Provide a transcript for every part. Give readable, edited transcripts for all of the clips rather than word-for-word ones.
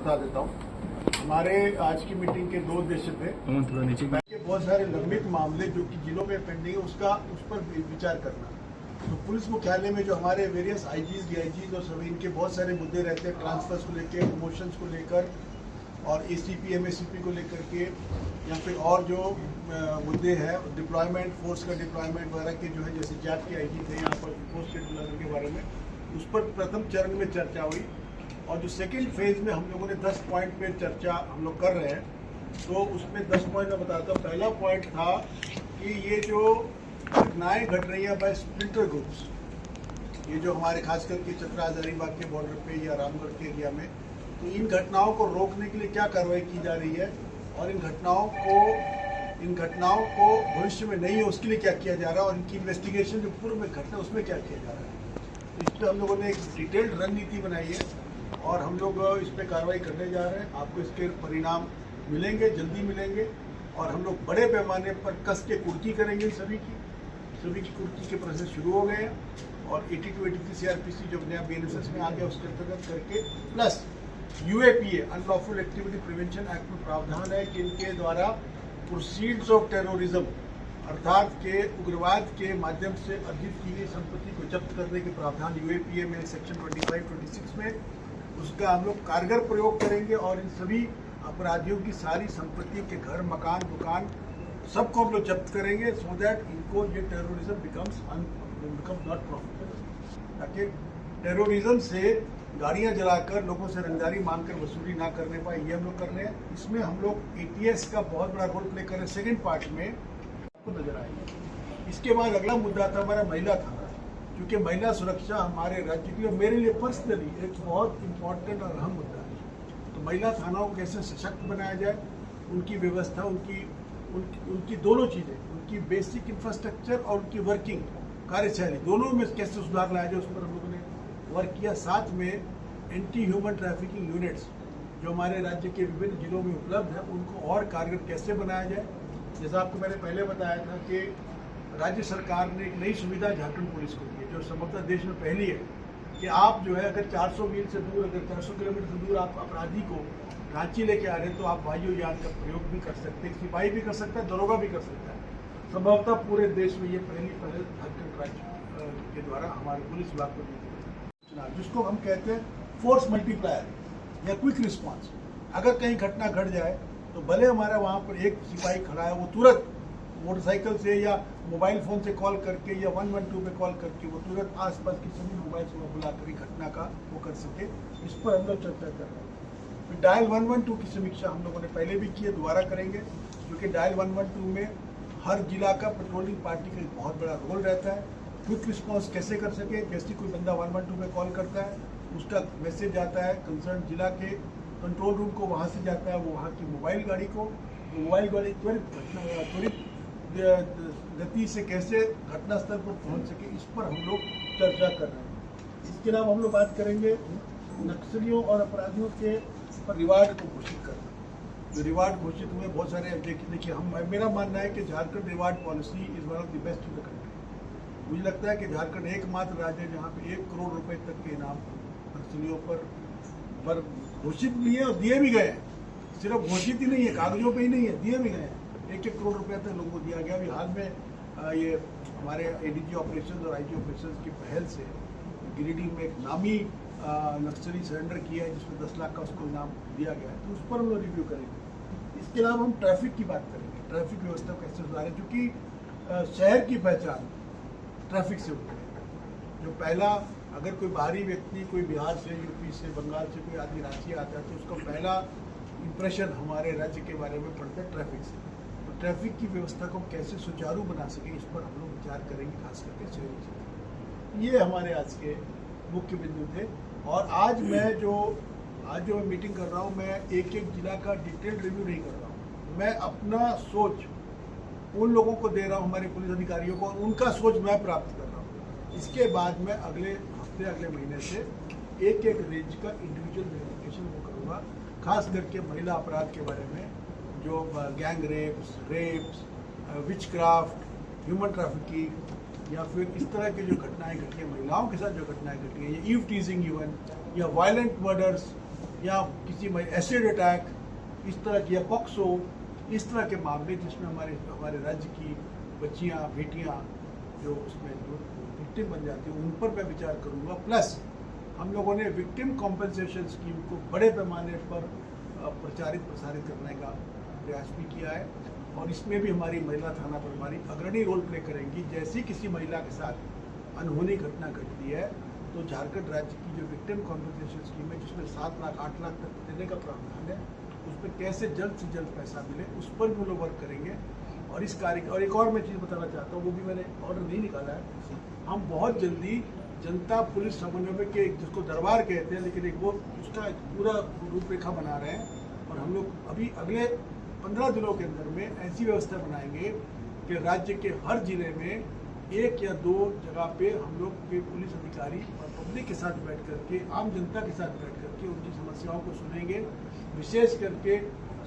बता देता हूँ। हमारे आज की मीटिंग के 2 उद्देश्य थे। बहुत सारे लंबित मामले जो कि जिलों में पेंडिंग है उस पर विचार करना। तो पुलिस मुख्यालय में जो हमारे वेरियस आईजीज, डीआईजीज और सभी इनके बहुत सारे मुद्दे रहते हैं, ट्रांसफर्स को लेकर, प्रमोशंस को लेकर और एसीपी एमएससीपी को लेकर के, या फिर और जो मुद्दे हैं डिप्लॉयमेंट, फोर्स का डिप्लॉयमेंट वगैरह के जो है, जैसे जाट के आईजी थे यहाँ पर फोर्स के डिप्लॉयमेंट के बारे में, उस पर प्रथम चरण में चर्चा हुई। और जो सेकेंड फेज में हम लोगों ने 10 पॉइंट पे चर्चा हम लोग कर रहे हैं। तो उसमें 10 पॉइंट मैं बताता हूँ। पहला पॉइंट था कि ये जो घटनाएं घट रही हैं बाय स्प्लिंटर ग्रुप्स, ये जो हमारे खास करके चतरा हजारीबाग के बॉर्डर पे या रामगढ़ के एरिया में, तो इन घटनाओं को रोकने के लिए क्या कार्रवाई की जा रही है और इन घटनाओं को भविष्य में नहीं हो उसके लिए क्या किया जा रहा है और इनकी इन्वेस्टिगेशन जो पूर्व में घटना उसमें क्या किया जा रहा है। तो इस पर हम लोगों ने एक डिटेल्ड रणनीति बनाई है और हम लोग इस पर कार्रवाई करने जा रहे हैं। आपको इसके परिणाम मिलेंगे, जल्दी मिलेंगे और हम लोग बड़े पैमाने पर कस के कुर्की करेंगे। सभी की कुर्की के प्रोसेस शुरू हो गए हैं और 82, 83 सीआरपीसी जो नया बीएनएसएस में आ गया उसके अंतर्गत करके, plus UAPA unlawful activity prevention act में प्रावधान है कि इनके द्वारा प्रोसीड्स ऑफ टेररिज्म अर्थात के उग्रवाद के माध्यम से अर्जित की गई संपत्ति को जब्त करने के प्रावधान यूएपीए में सेक्शन 25, 26 में, उसका हम लोग कारगर प्रयोग करेंगे और इन सभी अपराधियों की सारी संपत्तियों के घर, मकान, दुकान सबको हम लोग जब्त करेंगे, सो दैट इनको ये टेररिज्म बिकम्स नॉट प्रॉफिटेबल, ताकि टेररिज्म से गाड़ियां जलाकर लोगों से रंगदारी मांगकर वसूली ना करने पाए। ये हम लोग कर रहे हैं। इसमें हम लोग एटीएस का बहुत बड़ा रोल प्ले कर रहे हैं। सेकेंड पार्ट में आपको नजर आएगी। इसके बाद अगला मुद्दा था हमारा महिला थाना, क्योंकि महिला सुरक्षा हमारे राज्य के लिए, मेरे लिए पर्सनली एक बहुत इम्पोर्टेंट और अहम मुद्दा है। तो महिला थानाओं को कैसे सशक्त बनाया जाए, उनकी व्यवस्था, उनकी दोनों चीज़ें, उनकी बेसिक इंफ्रास्ट्रक्चर और उनकी वर्किंग कार्यशैली, दोनों में कैसे सुधार लाया जाए, उस पर हम लोगों ने वर्क किया। साथ में एंटी ह्यूमन ट्रैफिकिंग यूनिट्स जो हमारे राज्य के विभिन्न जिलों में उपलब्ध है, उनको और कारगर कैसे बनाया जाए। जैसा आपको मैंने पहले बताया था कि राज्य सरकार ने एक नई सुविधा झारखंड पुलिस को दी है, जो समग्र देश में पहली है, कि आप जो है अगर 400 मील से दूर, अगर 400 किलोमीटर से दूर आप अपराधी को रांची लेके आ रहे हैं, तो आप वायुयान का प्रयोग भी कर सकते हैं, सिपाही भी कर सकता है, दरोगा भी कर सकता है। संभवतः पूरे देश में ये पहली पहल झारखंड राज्य के द्वारा हमारे पुलिस विभाग को दी गई, जिसको हम कहते हैं फोर्स मल्टीप्लायर या क्विक रिस्पॉन्स। अगर कहीं घटना घट जाए तो भले हमारा वहाँ पर एक सिपाही खड़ा है, वो तुरंत मोटरसाइकिल से या मोबाइल फ़ोन से कॉल करके या 112 पे कॉल करके वो तुरंत आसपास की सभी मोबाइल से बुलाकर घटना का वो कर सके। इस पर हम लोग चर्चा कर रहे हैं। फिर डायल 112 की समीक्षा हम लोगों ने पहले भी की है, दोबारा करेंगे, क्योंकि डायल 112 में हर जिला का पेट्रोलिंग पार्टी का एक बहुत बड़ा रोल रहता है। क्विक रिस्पॉन्स कैसे कर सके, जैसे कोई बंदा 112 पे कॉल करता है, उसका मैसेज जाता है कंसर्न जिला के कंट्रोल रूम को, वहाँ से जाता है वो वहाँ की मोबाइल गाड़ी को, मोबाइल गाड़ी त्वरित गति से कैसे घटनास्थल पर पहुंच सके, इस पर हम लोग चर्चा कर रहे हैं। इसके अलावा हम लोग बात करेंगे नक्सलियों और अपराधियों के पर रिवार्ड को घोषित करना। जो रिवार्ड घोषित हुए बहुत सारे, देखिए मेरा मानना है कि Jharkhand reward policy is one of the best in the country. मुझे लगता है कि झारखंड एकमात्र राज्य है जहाँ पे 1 करोड़ रुपए तक के इनाम नक्सलियों पर घोषित लिए और दिए भी गए। सिर्फ घोषित ही नहीं है, कागजों पे ही नहीं है, दिए भी गए। 1-1 करोड़ रुपए तक लोगों को दिया गया। अभी हाल में ये हमारे एडीजी ऑपरेशन और आईजी ऑपरेशन की पहल से गिरिडीह में एक नामी नक्सली सरेंडर किया है, जिसमें 10 लाख का उसको इनाम दिया गया है। तो उस पर हम लोग रिव्यू करेंगे। इसके अलावा हम ट्रैफिक की बात करेंगे, ट्रैफिक व्यवस्था को कैसे सुधारें, क्योंकि शहर की पहचान ट्रैफिक से होती है। जो पहला, अगर कोई बाहरी व्यक्ति, कोई बिहार से, यूपी से, बंगाल से कोई आदमी रांची आता है, तो उसका पहला इंप्रेशन हमारे राज्य के बारे में पड़ता है ट्रैफिक से। तो ट्रैफिक की व्यवस्था को कैसे सुचारू बना सके, इस पर हम लोग विचार करेंगे, खास करके शहरी क्षेत्र। ये हमारे आज के मुख्य बिंदु थे। और आज जो मैं मीटिंग कर रहा हूँ, मैं एक जिला का डिटेल्ड रिव्यू नहीं कर रहा हूँ। मैं अपना सोच उन लोगों को दे रहा हूँ, हमारे पुलिस अधिकारियों को, और उनका सोच मैं प्राप्त कर रहा हूँ। इसके बाद मैं अगले हफ्ते, अगले महीने से एक रेंज का इंडिविजुअल वेरिफिकेशन वो करूँगा, खास करके महिला अपराध के बारे में, जो gang rapes, witchcraft, human trafficking या फिर इस तरह की जो घटनाएं घटी हैं, महिलाओं के साथ जो घटनाएं घटी हैं, या ईव टीजिंग इवन, या वायलेंट मर्डर्स, या किसी में एसिड अटैक, इस तरह की, या पॉक्सो, इस तरह के मामले जिसमें हमारे राज्य की बच्चियां, बेटियां जो उसमें जो विक्टिम बन जाती है, उन पर मैं विचार करूंगा। प्लस हम लोगों ने विक्टिम कॉम्पेंसेशन स्कीम को बड़े पैमाने पर प्रचारित प्रसारित करने का प्रयास भी किया है, और इसमें भी हमारी महिला थाना प्रभारी अग्रणी रोल प्ले करेंगी। जैसी किसी महिला के साथ अनहोनी घटना घटती है तो झारखंड राज्य की जो विक्टिम कॉम्पेंसेशन स्कीम है, जिसमें 7 लाख 8 लाख तक देने का प्रावधान है, उसमें कैसे जल्द से जल्द पैसा मिले, उस पर भी लोग वर्क करेंगे। और इस कार्य, और एक और मैं चीज़ बताना चाहता हूँ, वो भी मैंने ऑर्डर नहीं निकाला है, हम बहुत जल्दी जनता पुलिस समन्वय के, जिसको दरबार कहते हैं, लेकिन एक वो उसका पूरा रूपरेखा बना रहे हैं। और हम लोग अभी अगले 15 दिनों के अंदर में ऐसी व्यवस्था बनाएंगे कि राज्य के हर जिले में 1 या 2 जगह पे हम लोग के पुलिस अधिकारी और पब्लिक के साथ बैठ करके, आम जनता के साथ बैठ करके उनकी समस्याओं को सुनेंगे, विशेष करके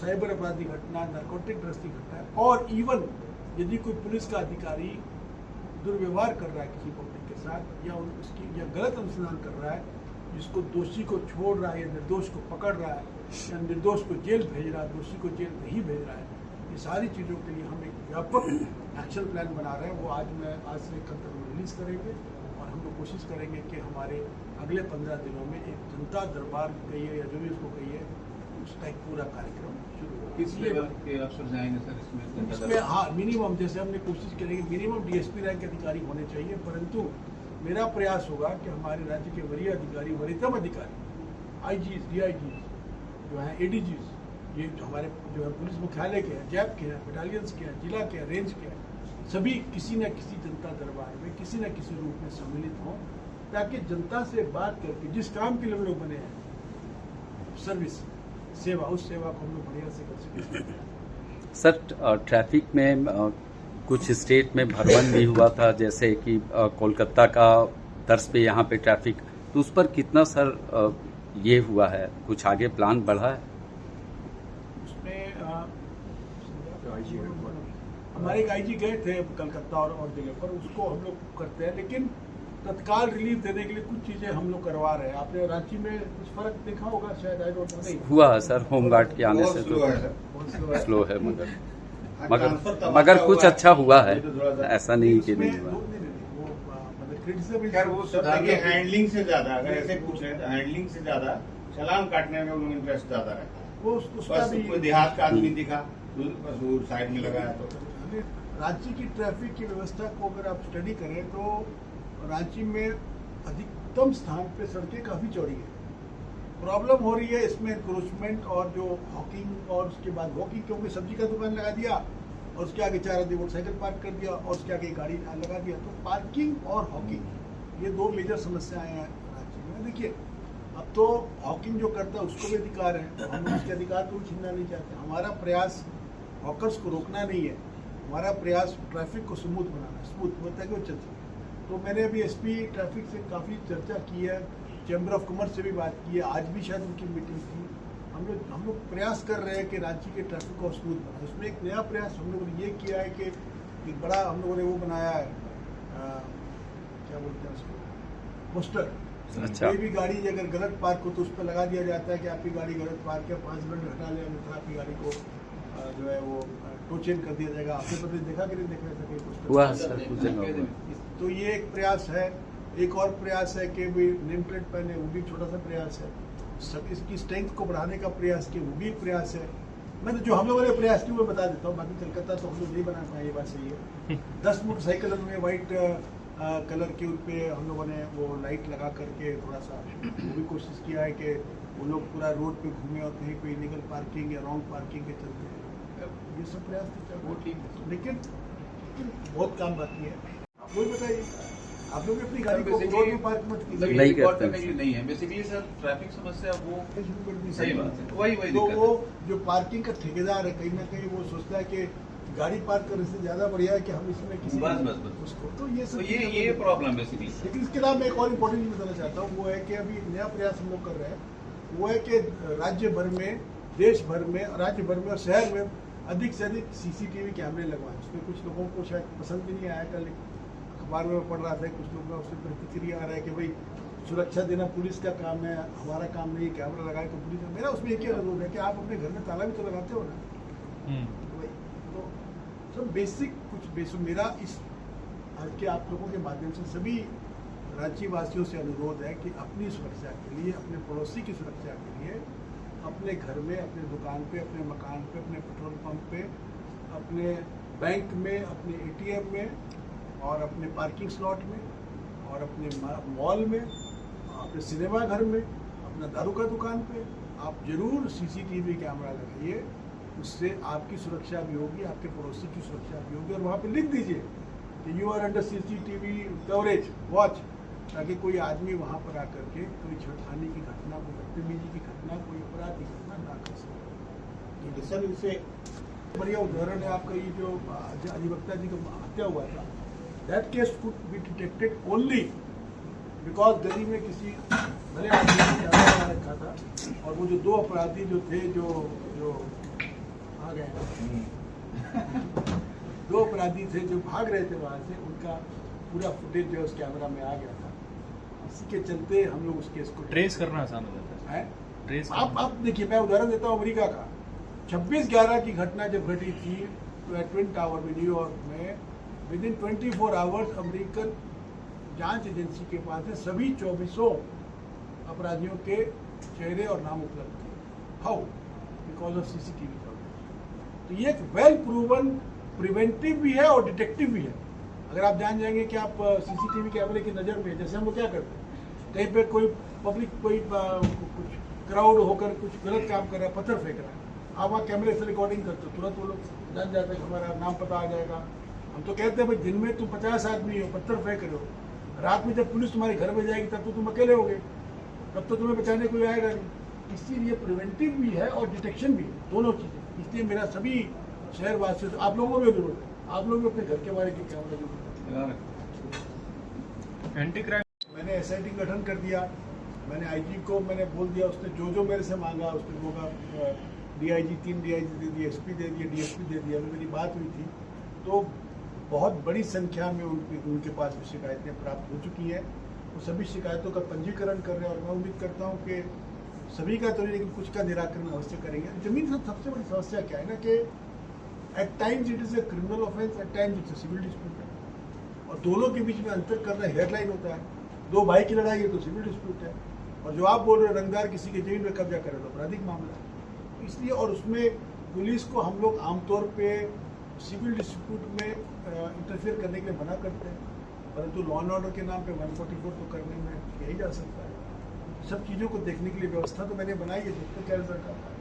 साइबर अपराधी घटना, नारकोटिक ड्रग्स की घटना, और इवन यदि कोई पुलिस का अधिकारी दुर्व्यवहार कर रहा है किसी पब्लिक के साथ, या उसकी या गलत अनुसंधान कर रहा है, जिसको दोषी को छोड़ रहा है या निर्दोष को पकड़ रहा है या निर्दोष को जेल भेज रहा है, दोषी को जेल नहीं भेज रहा है, ये सारी चीज़ों के लिए हम एक व्यापक एक्शन प्लान बना रहे हैं। वो आज से कल तक रिलीज करेंगे, और हम लोग कोशिश करेंगे कि हमारे अगले 15 दिनों में एक जनता दरबार कहिए या जो भी उसको कहिए, उसका एक पूरा कार्यक्रम शुरू होगा। किस लेवल के अफसर जाएंगे सर इसमें? हाँ, मिनिमम, जैसे हमने कोशिश करेंगे मिनिमम डीएसपी रैंक के अधिकारी होने चाहिए, परंतु मेरा प्रयास होगा कि हमारे राज्य के वरीय अधिकारी, वरीयतम अधिकारी, आईजीज, डीआईजीज जो हैं, एडीजीज, ये जो हमारे जो है पुलिस मुख्यालय के हैं, जैप के हैं, बटालियंस के हैं, जिला के हैं, रेंज के हैं, सभी किसी न किसी जनता दरबार में किसी न किसी रूप में सम्मिलित हों, ताकि जनता से बात करके जिस काम के लिए हम लोग बने हैं, सर्विस, सेवा, उस सेवा को हम लोग बढ़िया से कर सकें। सर, ट्रैफिक में कुछ स्टेट में भरवन भी हुआ था, जैसे कि कोलकाता का तर्ज पे यहाँ पे ट्रैफिक, तो उस पर कितना सर ये हुआ है, कुछ आगे प्लान बढ़ा है? उसमें हमारे एक आईजी गए थे कलकत्ता और जिले पर, उसको हम लोग करते हैं, लेकिन तत्काल रिलीफ देने के लिए कुछ चीजें हम लोग करवा रहे हैं। आपने रांची में कुछ फर्क देखा होगा शायद, आई डोंट नो, नहीं हुआ है सर, होमगार्ड के आने से तो स्लो है, मगर कुछ अच्छा हुआ है, ऐसा नहीं कि नहीं हुआ। वो सब देखिए, हैंडलिंग से ज्यादा, अगर ऐसे पूछ रहे तो हैंडलिंग से ज्यादा चालान काटने में उनको इंटरेस्ट ज्यादा रहता है। वो बस कोई देहात का आदमी दिखा, बस वो साइड में लगाया। तो रांची की ट्रैफिक की व्यवस्था को अगर आप स्टडी करें तो रांची में अधिकतम स्थान पे सड़कें काफी चौड़ी है। प्रॉब्लम हो रही है इसमें इंक्रोचमेंट और जो हॉकिंग, और उसके बाद वॉकिंग, क्योंकि सब्जी का दुकान लगा दिया और उसके आगे 4 आदमी मोटरसाइकिल पार्क कर दिया और उसके आगे गाड़ी लगा दिया, तो पार्किंग और हॉकिंग, ये 2 मेजर समस्याएं हैं राज्य में। देखिए, अब तो हॉकिंग जो करता है उसको भी अधिकार है, तो हम उसके अधिकार को भी छीनना नहीं चाहते। हमारा प्रयास हॉकर्स को रोकना नहीं है, हमारा प्रयास ट्रैफिक को स्मूथ बनाना, स्मूथ होता है कि वो चल सके। तो मैंने अभी एसपी ट्रैफिक से काफ़ी चर्चा की है, चैम्बर ऑफ कॉमर्स से भी बात की है, आज भी शायद उनकी मीटिंग थी। हम लोग प्रयास कर रहे हैं कि रांची के ट्रैफिक को स्मूथ बनाए। उसमें एक नया प्रयास हम लोगों ने ये किया है कि एक बड़ा हम लोगों ने वो बनाया है, क्या बोलते हैं उसको, पोस्टर। अच्छा। कोई भी गाड़ी अगर गलत पार्क हो तो उस पर लगा दिया जाता है कि आपकी गाड़ी गलत पार्क है, 5 मिनट हटा ले, अन्यथा आपकी गाड़ी को जो है वो टोचन कर दिया जाएगा। आपने पता देखा कि नहीं देखा ऐसा कोई पोस्टर? हुआ सर, तो ये एक प्रयास है। एक और प्रयास है कि भी नेम प्लेट पहने, वो भी छोटा सा प्रयास है। इसकी स्ट्रेंथ को बढ़ाने का प्रयास किया, वो भी एक प्रयास है। मैं तो जो हम लोगों ने प्रयास किया वो बता देता हूँ, बाकी कलकत्ता तो हम लोग नहीं बना पाए, ये बात सही है। 10 मोटरसाइकिल में वाइट कलर के उन पे हम लोगों ने वो लाइट लगा करके थोड़ा सा वो भी कोशिश किया है कि वो लोग पूरा रोड पे घूमे और कहीं कोई इलीगल पार्किंग या रॉन्ग पार्किंग के चलते हैं। ये सब प्रयास तो चल रहा है, लेकिन बहुत काम बाकी है। आप लोग बताइए, आप लोग अपनी गाड़ी को रोड में पार्क मत कीजिए। नहीं करते नहीं है बेसिकली सर, ट्रैफिक समस्या वो सही बात है, वही तो वो जो पार्किंग का ठेकेदार है, कहीं ना कहीं वो सोचता है कि गाड़ी पार्क करने से ज्यादा बढ़िया है कि हम इसमें किसी बस उसको, तो ये सब ये प्रॉब्लम बेसिकली। लेकिन इसके अलावा मैं एक और इम्पोर्टेंट चीज बताना चाहता हूँ, वो है कि अभी नया प्रयास हम लोग कर रहे हैं, वो है कि राज्य भर में, देश भर में, राज्य भर में और शहर में अधिक से अधिक सीसीटीवी कैमरे लगवाएं। उसमें कुछ लोगों को शायद पसंद भी नहीं आया, कल अखबार में पढ़ रहा था, कुछ लोगों का उससे प्रतिक्रिया आ रहा है कि भाई सुरक्षा देना पुलिस का काम है, हमारा काम नहीं। कैमरा लगाए तो पुलिस, मेरा उसमें एक ही अनुरोध है कि आप अपने घर में ताला भी तो लगाते हो ना। तो भाई तो सब बेसिक कुछ मेरा इस आज के आप लोगों के माध्यम से सभी रांची वासियों से अनुरोध है कि अपनी सुरक्षा के लिए, अपने पड़ोसी की सुरक्षा के लिए, अपने घर में, अपने दुकान पे, अपने मकान पे, अपने पेट्रोल पंप पे, अपने बैंक में, अपने एटीएम में और अपने पार्किंग स्लॉट में और अपने मॉल में, अपने सिनेमा घर में, अपना दारू का दुकान पे आप जरूर सीसीटीवी कैमरा लगाइए। उससे आपकी सुरक्षा भी होगी, आपके पड़ोसी की सुरक्षा भी होगी। और वहाँ पे लिख दीजिए कि you are under CCTV coverage watch, ताकि कोई आदमी वहाँ पर आकर के कोई छेड़खानी की घटना, कोई बदतमीजी की घटना, कोई अपराध की घटना ना कर सके। सर इसे बढ़िया उदाहरण है आपका ये जो अधिवक्ता जी का हत्या हुआ था। That case could be detected only because गली में किसी भले आदमी ने कैमरा लगा रखा था, और वो जो दो अपराधी जो थे जो आ गए दो अपराधी थे जो भाग रहे थे वहाँ से, उनका पूरा फुटेज जो है उस कैमरा में आ गया था। इसी के चलते हम लोग उस केस को ट्रेस करना आसान हो जाता है। ट्रेस आप देखिए, मैं उदाहरण देता हूँ अमेरिका का। 26/11 की घटना जब घटी थी ट्विन टावर में न्यूयॉर्क में, विद इन 24 आवर्स अमेरिकन जांच एजेंसी के पास है सभी 24 अपराधियों के चेहरे और नाम उपलब्ध थे। How? Because of CCTV coverage. तो ये एक वेल प्रूवन प्रिवेंटिव भी है और डिटेक्टिव भी है। अगर आप जान जाएंगे कि आप सीसीटीवी कैमरे की नज़र में, जैसे हम लोग क्या करते हैं, कहीं पे कोई पब्लिक कोई कुछ क्राउड होकर कुछ गलत काम कर रहा है, पत्थर फेंक रहा है, आप वहाँ कैमरे से रिकॉर्डिंग करते हो, तुरंत वो लोग जान जाते हैं कि हमारा नाम पता आ जाएगा। हम तो कहते हैं भाई दिन में तुम 50 आदमी हो, पत्थर फेंक रहे हो, रात में जब पुलिस तुम्हारे घर में जाएगी तब तो तुम अकेले होगे, तब तो तुम्हें बचाने कोई आएगा नहीं। इसीलिए प्रिवेंटिव भी है और डिटेक्शन भी है, दोनों चीज़ें। इसलिए मेरा सभी शहरवासियों से, आप लोगों को भी जरूरत है, आप लोग भी अपने घर के बारे के कैमरा जरूर एंटी क्राइम। मैंने एसआईटी गठन कर दिया। मैंने आईजी को मैंने बोल दिया, उसने जो मेरे से मांगा उसने होगा। डीआईजी 3 डीआईजी दे दिए, एसपी दे दिए, डीएसपी दे दिया। अभी मेरी बात हुई थी तो बहुत बड़ी संख्या में उनके पास भी शिकायतें प्राप्त हो चुकी हैं। वो सभी शिकायतों का पंजीकरण कर रहे हैं और मैं उम्मीद करता हूँ कि सभी का तो नहीं, लेकिन कुछ का निराकरण अवश्य करेंगे। जमीन से सबसे बड़ी समस्या क्या है ना कि at times it is a criminal offence, at times it's a civil dispute है, और दोनों के बीच में अंतर करना हेयरलाइन होता है। दो भाई की लड़ाई है तो सिविल डिस्प्यूट है, और जो आप बोल रहे हो रंगदार किसी के जमीन में कब्जा करे तो आपराधिक मामला है। इसलिए और उसमें पुलिस को हम लोग आमतौर पे सिविल डिस्प्यूट में इंटरफेयर करने के लिए मना करते हैं, परंतु लॉ एंड ऑर्डर के नाम पे 144 तो करने में किया ही जा सकता है। सब चीज़ों को देखने के लिए व्यवस्था तो मैंने बनाई है, देखते क्या रिजल्ट आता है।